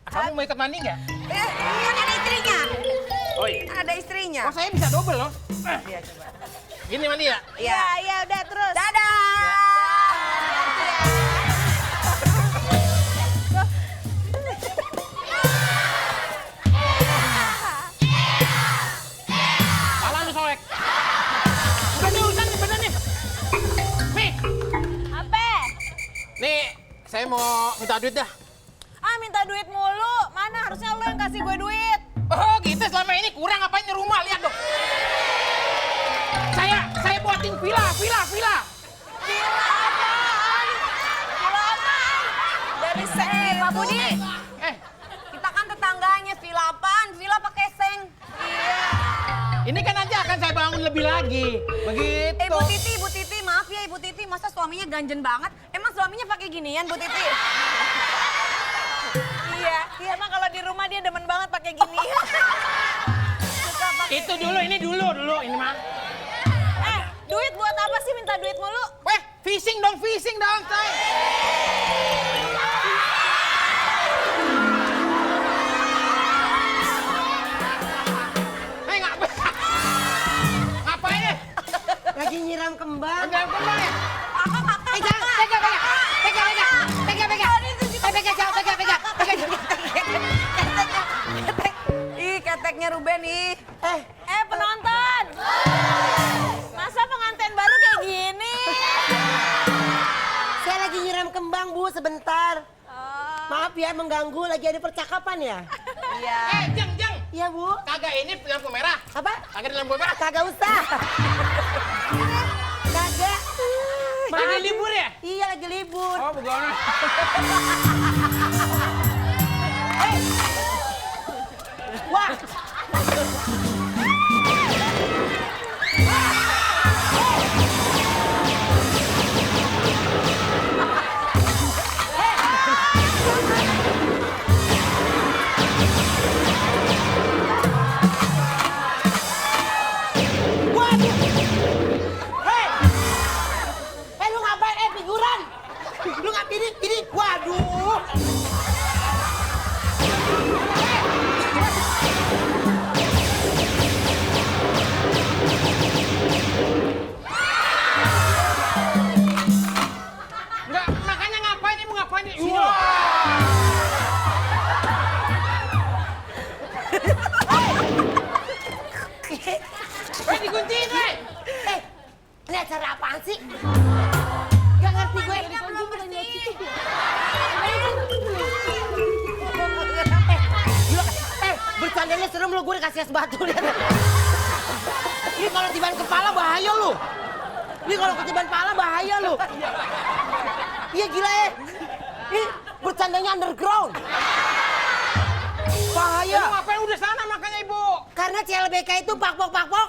Kamu mau ikut mandi nggak? Kan ada istrinya. Oh iya. Ada istrinya. Oh saya bisa double loh. Iya coba. Gini mandi ya? Ya udah terus. Dadah. Pala lu soek. Udah nih urusan nih bener nih. Nih, Apa? nih saya mau minta duit dah. Ah, minta duit mulu. Mana harusnya lo yang kasih gue duit. Oh gitu selama ini kurang ngapain di rumah, lihat dong. Saya buatin villa. Villa apaan? Villa apaan? Dari seng Pak Budi, Eh, kita kan tetangganya, villa apaan? Villa pakai seng. ini kan nanti akan saya bangun lebih lagi. Begitu. Bu Titi, maaf ya Ibu Titi, masa suaminya ganjen banget? Emang suaminya pakai ginian, Bu Titi? Iya, emang kalau di rumah dia demen banget pakai gini. Suka pakai. Itu dulu, ini dulu ini mah. Duit buat apa sih minta duit mulu? Weh, fishing dong, say. Ngapain ya? Lagi nyiram kembang. Enggak kembang ya? Pegang. Ih, keteknya Ruben ih. Maaf ya mengganggu, lagi ada percakapan ya? Iya. Jeng. Iya Bu. Kagak ini lampu merah. Apa? Kagak di lampu merah. Kagak usah. Kagak. Lagi libur ya? Iya lagi libur. Oh, begono. Wah. Lu ngapain? Figuran. Lu ngapain ini? Waduh. Enggak, makanya ngapain ibu ngapain? Dikunci gue. Ini acara apaan sih? Gak ngerti gue. Bercandanya serem lu, gue dikasih es batu lihat. Ini kalau tiban kepala bahaya lu. Ini kalau ketiban kepala bahaya lu. Iya gila ya. Ini bercandanya underground. Bahaya. Ibu ngapain udah sana makanya ibu? Karena CLBK itu pakpok. Pakpok.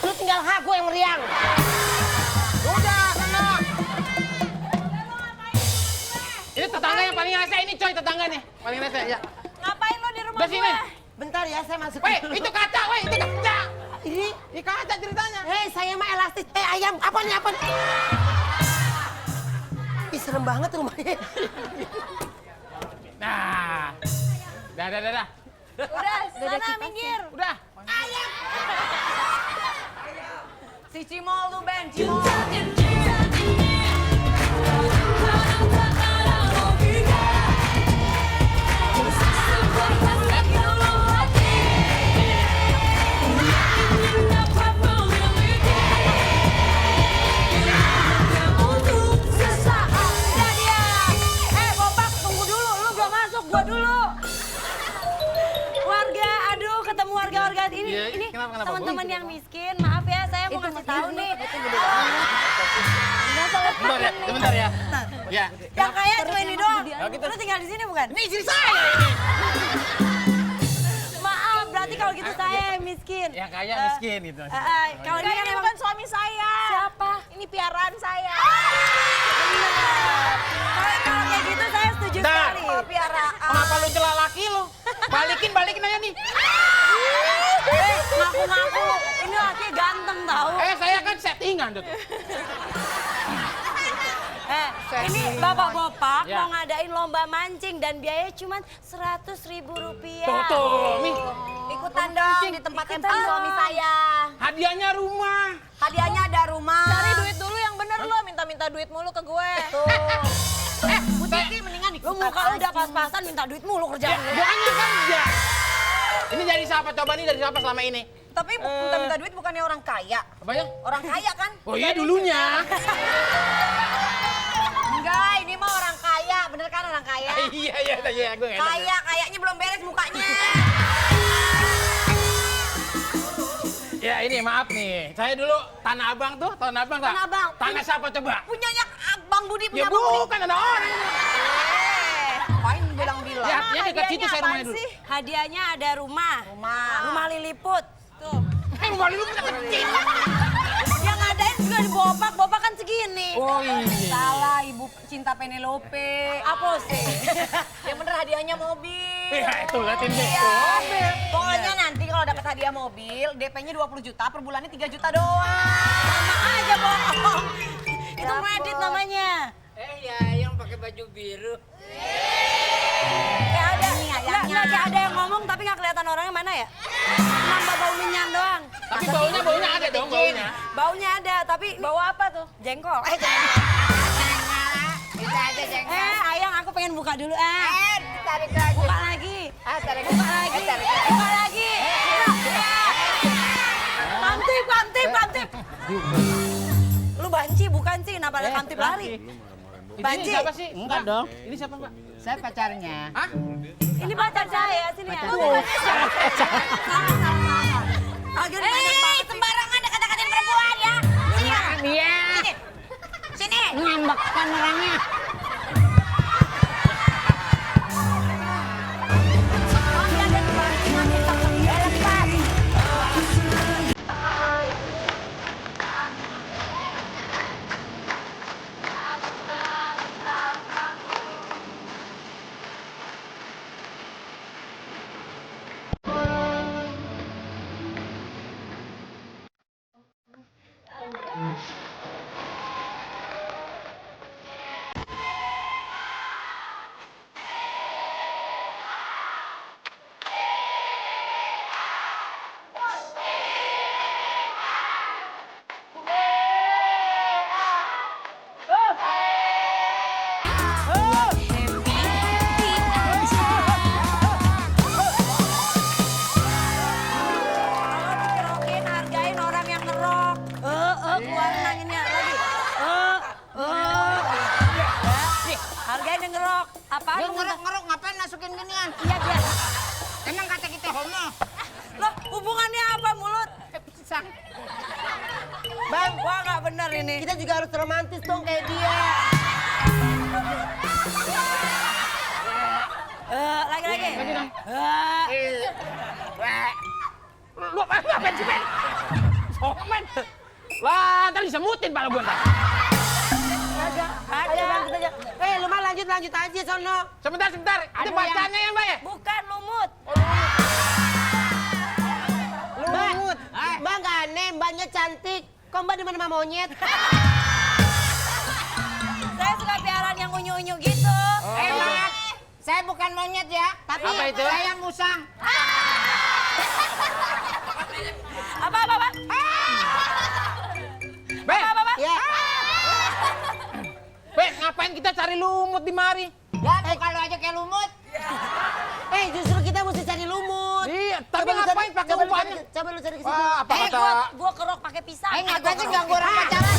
Lu tinggal gue yang meriang. Udah, sana. Ini tetangga yang paling rese ini coy, tetangga nih. Paling rese ya. Ngapain lo di rumah Udah sini. Bentar ya, saya masuk. Weh, itu kaca, itu kaca. Ini kaca ceritanya. hei, saya mah elastis. Ayam, apa nih? Ih, serem banget rumahnya. Nah. Dah. Udah, sana minggir. Udah. Si Cimol tuh Ben, Cimol. Bopak, tunggu dulu. Lu belum masuk, gua dulu. Warga, aduh, ketemu warga-warga ini. Iya, Ini kenapa? teman-teman yang miskin. Maaf ya, saya mau kasih tahu nih. Sebentar ya. Ya. Yang kaya cuma ini doang. Lu tinggal di sini bukan? Ini istri saya ini. Maaf, berarti kalau gitu saya yang miskin. Yang kaya miskin gitu. Kalau ini kan bukan suami saya. Siapa? Ini piaraan saya. Kalau kayak gitu saya setuju sekali. Kalau piaraan. Kenapa lu celah laki lu? Balikin aja nih. Ngaku-ngaku. Ini laki ganteng tahu. Saya kan settingan tuh. Ini bapak-bapak Ya. mau ngadain lomba mancing dan biaya cuma Rp100.000. Tuh, Mi. Ikutan dong di tempat empang suami saya. Hadiahnya rumah. Hadiahnya ada rumah. Cari duit dulu yang bener lo, minta duit mulu ke gue. Tuh. Bu Titi mendingan Lu muka lu udah pas-pasan minta duit mulu kerjaan lu. Bukannya kerja. Ini dari siapa? Coba nih dari siapa selama ini? Tapi minta duit bukannya orang kaya. Apanya? Orang kaya kan? Oh iya dulunya. Enggak, ini mah orang kaya. Bener kan orang kaya? Iya, gue nggak enak. Kayaknya belum beres mukanya. Ya ini maaf nih, saya dulu Tanah Abang tuh, Tanah Abang tak? Tanah Abang. Tanah siapa coba? Punyanya Bang Budi, Ya punya Bang Budi. bukan ada orang. Ngapain bilang-bilang? Ya, dia dekat situ saya rumahnya dulu. Hadiahnya ada rumah. Rumah Liliput. Tuh. Rumah lu punya kecil. Yang ngadain juga di Bopak kan segini. Oh iya. Salah, Ibu Cinta Penelope. Apa sih? Yang bener hadiahnya mobil. Ya itu liatin deh. Iya. Pokoknya nanti kalau dapat hadiah mobil, DP-nya 20 juta, per bulannya 3 juta doang. Sama aja bohong. Itu kredit namanya. Ya, yang pakai baju biru. Kayak ada, nggak kayak ada yang ngomong tapi nggak kelihatan orangnya mana ya? Nambah bau minyak doang. Tapi baunya ada dong baunya. Baunya ada, tapi bau apa tuh? Jengkol. Bisa aja, Jeng. Ayang aku pengen buka dulu. Tarik lagi. Buka lagi. Tarik Buka lagi. Buka lagi. Kantip. Lu banci bukan sih? Kenapa ada kantip lari? Banji. Ini siapa sih? Enggak dong. Ini siapa, Mbak? Saya pacarnya. Hah? Ini pacar saya, sini ya. Sembarangan kata-katain perempuan ya. Iya. Sini. Ngambek kan orangnya. Rokin, hargain orang yang ngerok. Keluarin anginnya lagi. Hargain yang ngerok. Apaan Dia lu? ngerok-ngerok ngapain masukin ginian? Iya, biar. Emang kata kita homo? Loh, hubungannya apa mulut? Pisang. Bang, wah nggak bener ini. Kita juga harus romantis dong kayak dia. Lagi-lagi. Lu ngapain sih, Ben? Oh, men. Lah, ntar disemutin pala gua ntar. Ayo bang kita aja. Lu mah lanjut aja sono. Sebentar. Itu Aduh, pacarnya ya, Mbak ya? Bukan lumut. Lumut. Mbak nggak aneh, mbaknya cantik. Kok mbak demen sama monyet? Saya suka piaraan yang unyu-unyu gitu. Mas, saya bukan monyet ya, tapi Apa itu? saya musang. Apa? Ben, Ya. Ben, ngapain kita cari lumut di mari? Ya, kalau aja kayak lumut. Justru kita mesti cari lumut. Iya, tapi Coba lu ngapain cari- pakai coba lu umpannya? cari- Coba lu cari ke situ. Wah, apa kata? Gua kerok pakai pisang. Ngapain sih ganggu orang pacaran?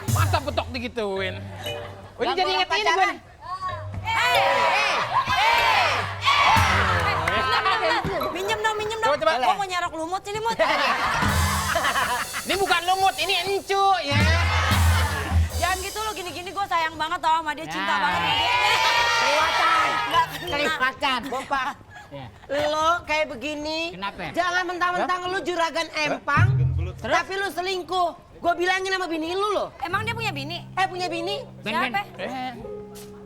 Masa betok digituin? Oh, ini Ganggu jadi orang inget ini gue. pacaran. Minjem dong. Coba. Gua mau nyarok lumut ini, Mut. Ini bukan lumut, ini encu ya. Jangan gitu lo, gini-gini gue sayang banget tau sama dia, cinta Ya. banget sama dia. Kelihatan. Bopak. Ya. Lo kayak begini. Kenapa? Jangan mentang-mentang lu juragan empang, tapi lu selingkuh. Gue bilangin sama bini lu loh. Emang dia punya bini? Punya bini? Siapa?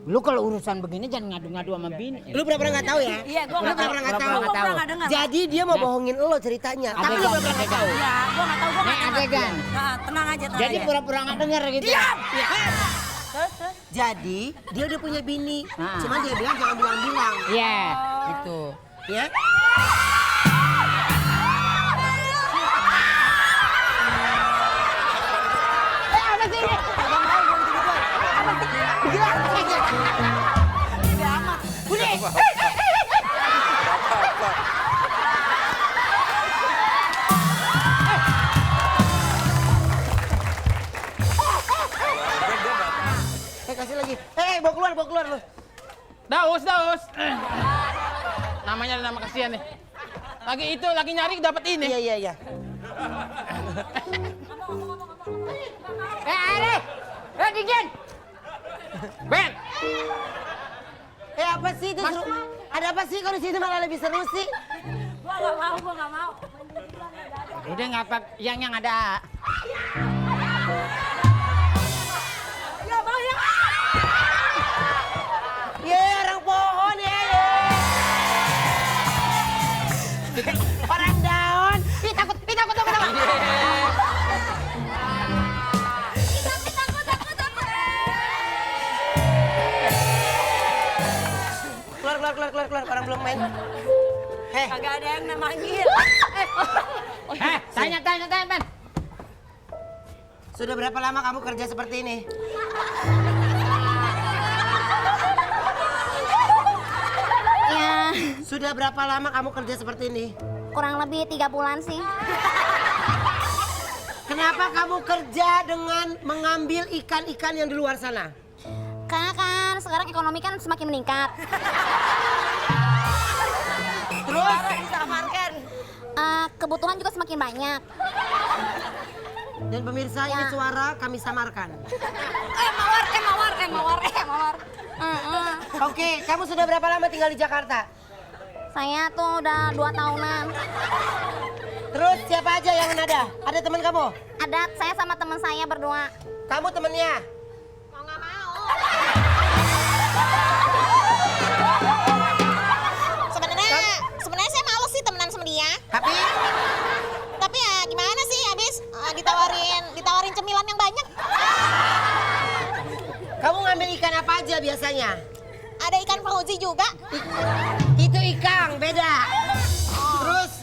Lu kalau urusan begini jangan ngadu-ngadu sama bini. Lu pernah nggak tahu ya? Iya, gue Lu nggak tahu. pernah nggak tahu. Gue pernah nggak dengar. Jadi dia mau bohongin lo ceritanya. Tapi lu pernah nggak tahu. Iya, gue nggak tahu. Gue Nih, adegan. Nah, tenang aja. Jadi pura-pura nggak denger gitu. Diam! Terus? Jadi dia udah punya bini. Ah. Cuman dia bilang jangan bilang-bilang. Iya, gitu. Ya? Apa sih ini? Kasih lagi. Bawa keluar lu. Daus. Namanya ada nama kasihan nih. Lagi nyari dapat ini. Iya. Dingin. Ben, Apa sih itu seru? Ada apa sih kalau di sini malah lebih seru sih? Gue nggak mau. Udah nggak apa, yang ada. Ya mau ya. Orang pohon ya. Orang daun. Takut. Keluar, orang belum main. Kagak ada yang manggil. Tanya, Ben. Sudah berapa lama kamu kerja seperti ini? Ya, Sudah berapa lama kamu kerja seperti ini? kurang lebih 3 bulan sih. Kenapa kamu kerja dengan mengambil ikan-ikan yang di luar sana? Karena kan sekarang ekonomi kan semakin meningkat. Terus? Disamarkan. Kebutuhan juga semakin banyak. Dan pemirsa, ini Ya. suara kami samarkan. Mawar. Oke, kamu sudah berapa lama tinggal di Jakarta? Saya tuh udah 2 tahunan. Terus siapa aja yang menada? Ada teman kamu? Ada saya sama teman saya berdua. Kamu temennya? Mau nggak mau. Sebenarnya saya males sih temenan sama dia. Tapi Ya gimana sih habis ditawarin cemilan yang banyak. kamu ngambil ikan apa aja biasanya? Ada ikan fauzi juga. Itu ikan, beda. Terus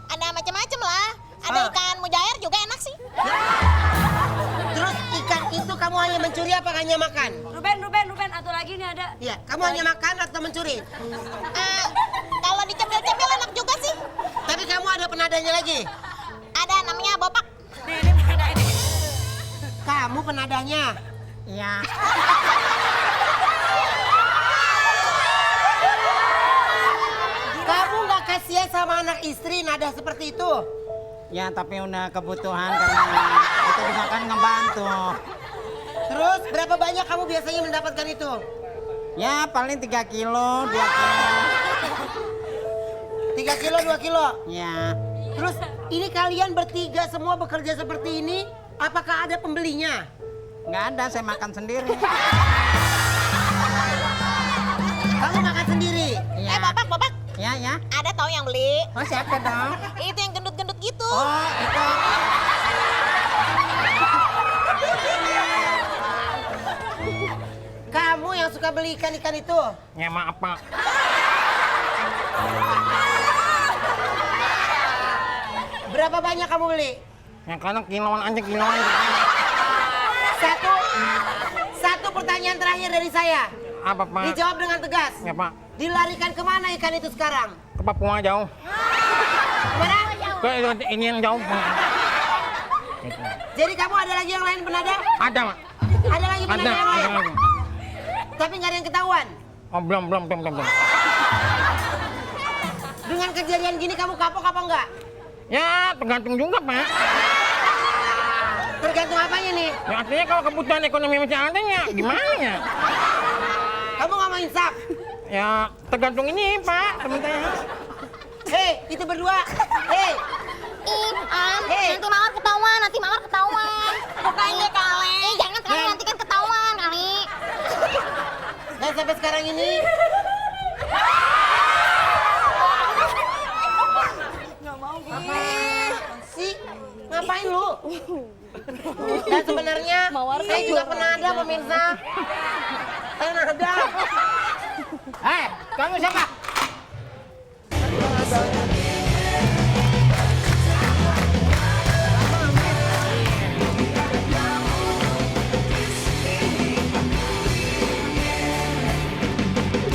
Ada macam-macam lah. Ada ikan mujair juga enak sih. terus ikan itu kamu hanya mencuri apa hanya makan? Ruben, atau lagi nih ada. Iya, kamu hanya makan atau mencuri? Kalau dicemil-cemil enak juga sih. Tapi kamu ada penadanya lagi? Ada namanya bopak. Ini ada ini. Kamu penadanya? Iya. Kamu nggak kasihan sama anak istri nada seperti itu? Ya tapi udah kebutuhan karena itu bisa kan ngebantu. Terus berapa banyak kamu biasanya mendapatkan itu? Ya paling 3 kilo, 2 kilo. 3 kilo, 2 kilo? Ya. Terus ini kalian bertiga semua bekerja seperti ini, apakah ada pembelinya? Nggak ada, saya makan sendiri. Kamu makan sendiri? Ya. Bopak. Ya. Ada tahu yang beli. Oh siapa dong? Itu yang gendut-gendut gitu. Oh itu. Kamu yang suka beli ikan-ikan itu? Ya maaf Pak. Berapa banyak kamu beli? Ya karena kiloan aja kiloan. Satu pertanyaan terakhir dari saya. Apa Pak? Dijawab dengan tegas. Ya Pak. Dilarikan kemana ikan itu sekarang? Ke Papua jauh. Kemana? Ke ini yang jauh. Jadi kamu ada lagi yang lain penada? Ada Pak. Ada lagi penada yang lain? lagi. Tapi nggak ada yang ketahuan? Oh belum. Dengan kejadian gini kamu kapok apa enggak? Ya tergantung juga Pak. Tergantung apanya nih? Ya artinya kalau kebutuhan ekonomi masih ada ya gimana ya? Kamu nggak mau insaf? Ya tergantung ini Pak teman saya. Hei, itu berdua. Hei, Nanti mawar ketahuan. Bukannya kali. Jangan kali, nanti kan ketahuan kali. dan sampai sekarang ini sih ngapain lu? Dan sebenarnya saya juga penada pemirsa. Penada. Kamu siapa?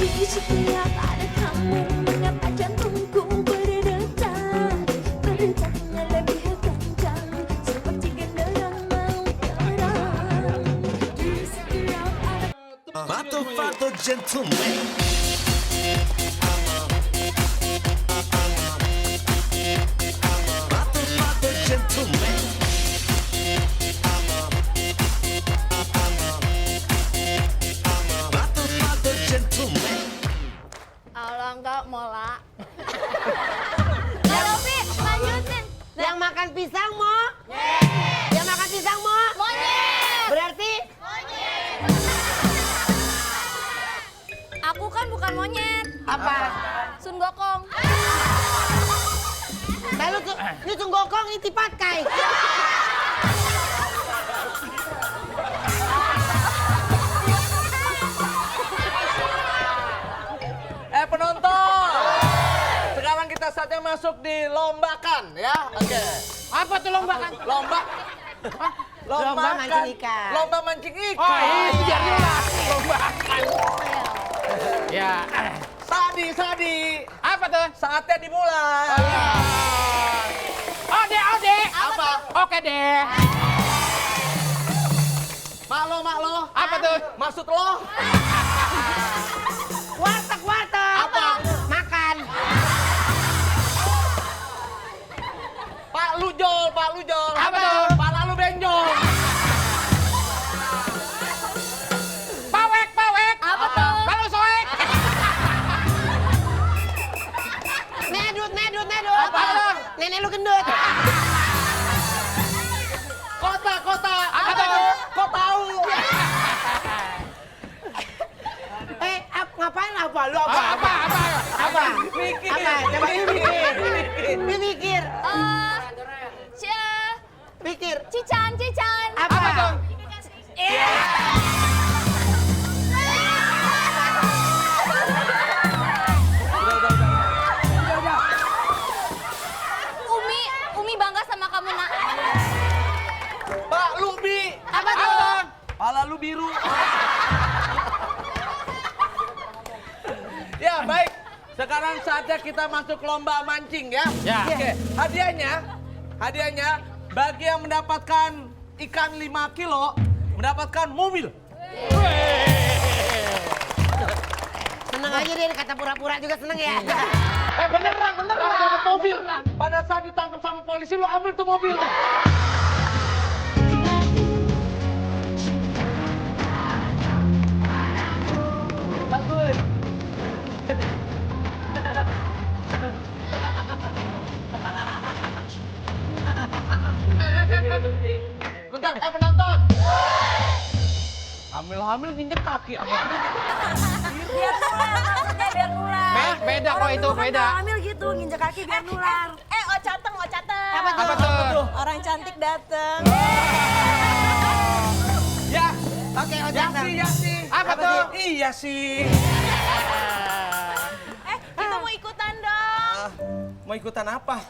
Di setiap ada kamu, mengapa jantungku berdetak? Berdetaknya lebih kencang, seperti genderang mau perang. Di setiap ada Fatto gentleman. Fatto gentleman. Fatto gentleman. Allah enggak mola. Ya Robi, lanjutin. Yang makan pisang mau? Yang makan pisang mau? Monyet. Berarti Aku kan bukan monyet. apa? Sun Gokong. Lalu lu tunggokong ini tipakai. Penonton, sekarang kita saatnya masuk di lombakan ya. Oke. Apa tuh lombakan? Lomba mancing ikan. Lomba mancing ikan. Oh iya jelas lombakan. Ya. Sadi. Apa tuh? Saatnya dimulai. Ode. Apa? Oke deh. Mak lo. Apa tuh? Maksud lo? Warteg. Apa? Makan. Pak Lujol. Apa tuh? Pala lu benjol. Pawek. Apa tuh? Kalau soek. Nedut. Apa tuh? Nenek lu gendut. Kota. Apa tuh? Kok tahu? Ngapain apa? Lu apa? Apa? Mikir. Apa? Coba lu mikir. Mikir. Cican. Apa? tuh? Umi bangga sama kamu, Nak. Pak Lubi. Apa tuh? Pala lu biru. Ya, baik. Sekarang saatnya kita masuk lomba mancing ya. Ya. Oke, hadiahnya bagi yang mendapatkan ikan 5 kilo mendapatkan mobil. Seneng aja dia kata pura-pura juga seneng ya. Beneran dapat mobil. Pada saat ditangkap sama polisi lu ambil tuh mobil. Bagus. Bentar, penonton. Hamil nginjek kaki apa? Biar nular, maksudnya biar nular. Beda kok itu, beda. Kalau hamil gitu, nginjek kaki biar nular. Ocateng. Apa tuh? Orang cantik dateng. Ya, Oke, Yasi. Apa tuh? Iya sih. Kita mau ikutan dong. Mau ikutan apa?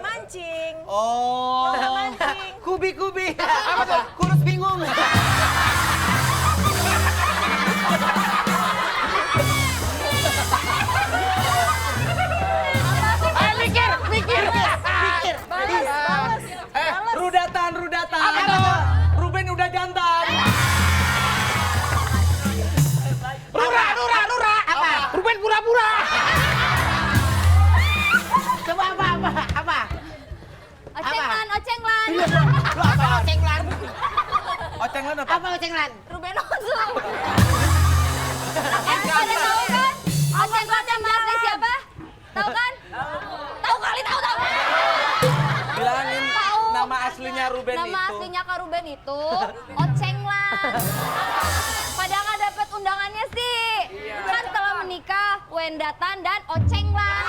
Mancing. Oh. Mancing. Kubi. Apa tuh? Kurus bingung. Mikir. Rudatan. Apa tuh? Ruben udah jantan. Lura. Apa? Ruben pura-pura. Coba apa? Ocenglan. Lu apa ocenglan? Ocenglan apa? Apa ocenglan? Ruben Onsu. Pada tahu kan? Ocenglan yang asli siapa? Tahu kan? Tahu kali, tahu. Bilangin Tahu. nama aslinya Ruben Nama itu. aslinya Kak Ruben itu Ocenglan. Padahal nggak dapat undangannya sih. Kan setelah menikah, Wendatan dan Ocenglan.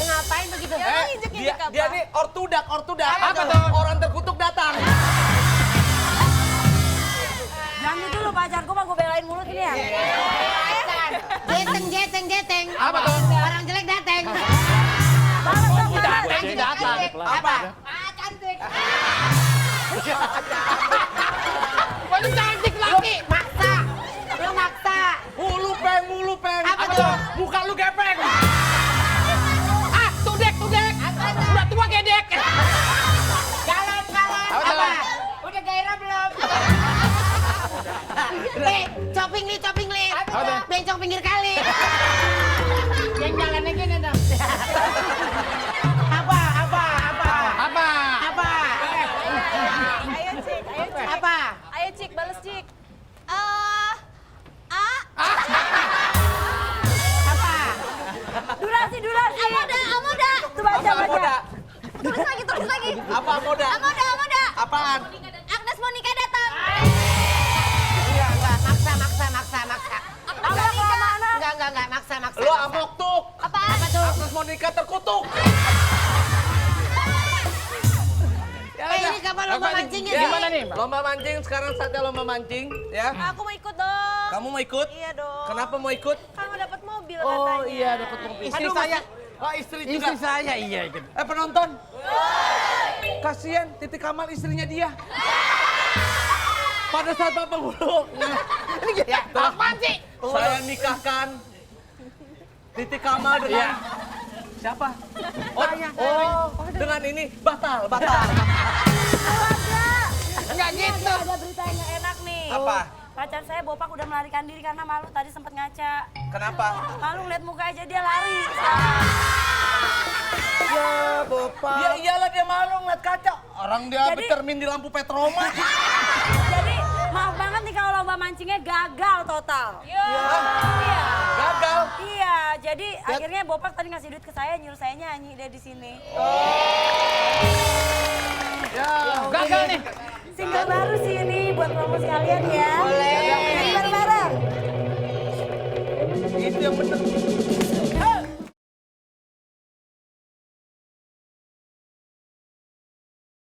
Ngapain begitu? Dia nih ortudak. Apa tuh? Orang terkutuk datang. Jangan gitu loh, pacarku mah gue belain mulut ini ya. Jeteng. Apa tuh? Orang jelek dateng. Datang. Apa? Cantik. Waduh cantik lagi. Lu maksa. Mulu peng. Apa tuh? Muka lu gepeng. Tudek. Udah tua gedek. Galon. Apa? Udah gairah belum? Coping li. Apa? Bencong pinggir kali. Yang jalannya gini dong. Apa? Ayo Cik, bales Cik. Durasi. Amoda. Tuh baca. Terus lagi. Apa moda? Amoda. Apaan? Agnes Monica datang. Enggak, maksa. Agnes Monica. Maksa. Lu amok tuh. Apa? Agnes Monica terkutuk. Ini kapan lomba mancingnya sih? Gimana nih? Lomba mancing, sekarang saatnya lomba mancing ya. Aku mau ikut dong. Kamu mau ikut? Iya dong. Kenapa mau ikut? Kan mau dapat mobil Oh katanya. iya dapat mobil. Istri Aduh, saya. Oh, istri juga. Istri saya, iya ikut. Penonton. Kasihan Titi Kamal istrinya dia. Pada saat Bapak Guru. Ini ya, apaan sih? Saya nikahkan Titi Kamal dengan siapa? Oh, dengan ini batal. Enggak gitu. Ada berita yang nggak enak nih. Apa? Pacar saya Bopak udah melarikan diri karena malu tadi sempat ngaca. Kenapa? Malu ngeliat muka aja dia lari. Ya, Bapak. Ya iyalah dia malu ngeliat kaca. Orang dia Jadi- bercermin di lampu Petroma. Jadi maaf banget nih kalau lomba mancingnya gagal total. Iya. Gagal. Iya, jadi akhirnya Bopak tadi ngasih duit ke saya, nyuruh saya nyanyi deh di sini. Ya. Gagal nih. Single baru sih ini buat promosi kalian ya. Boleh. Nyanyi bareng-bareng. Itu yang bener.